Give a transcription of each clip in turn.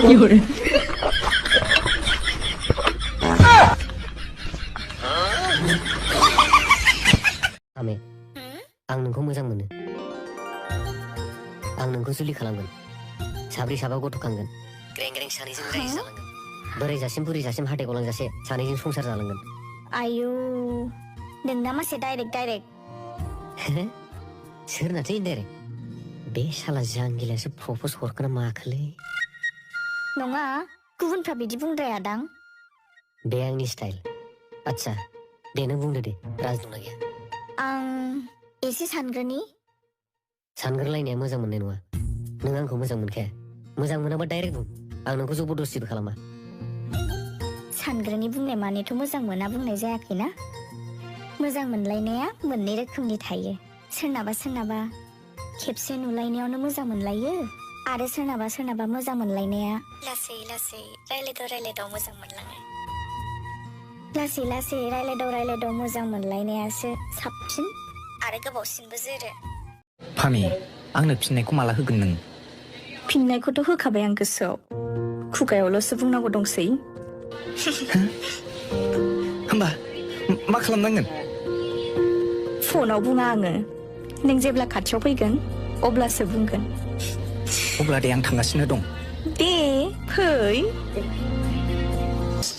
有人。 आमे आं नोंखौ मोजां मोनो आं नोंखौ जुलि खालामगोन साब्रै साबा गथ' खांगोन ग्रें ग्रें सानैजों रायजो जालांगोन बोरायजासिम बुरैजासिम हाथाय गलांजासे सानैजों संसार जालांगोन आयु नोंना मासे डाइरेक्ट सोरनाथो इनडाइरेक्ट बे साला जांगिलायासो प्रप'ज हरखोना माखोलै नङा गुबुनफ्रा बिदि बुंद्रायादां बे आंनि स्टाइल आच्छा दे नों बुंदो दे राज दंना गैया आं एसे सानग्रोनि सानग्रोलायनाया मोजां मोननाय नङा नों आंखौ मोजां मोनखाया मोजां मोनाबा डाइरेक्ट बुं आं नोंखौ जबरदस्तिबो खालामा सानग्रोनि बुंनाय मानेथ' मोजां मोना बुंनाय जायाखैना मोजां मोनलायनाया मोननै रोखोमनि थायो सोरनाबा खेबसे नुलायनायावनो मोजां मोनलायो आरो सोरनाबा मोजां मोनलायनाया लासै रायलायदाव मोजां मोनलाङो लासै रायलायदाव मोजां मोनलायनायासो साबसिन आरो गोबावसिनबो जोरो फामि आंनो फिननायखौ माला होगोन नों फिननायखौथ' होखाबाय आं गोसोआव खुगायावल'सो बुंनांगौ दंसै होमबा मा खालामनांगोन फनाव बुङा आङो नों जेब्ला खाथियाव फैगोन अब्लासो बुंगोन अब्ला दे आं थांगासिनो दं दे फै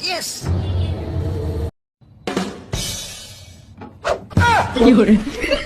येस 有人。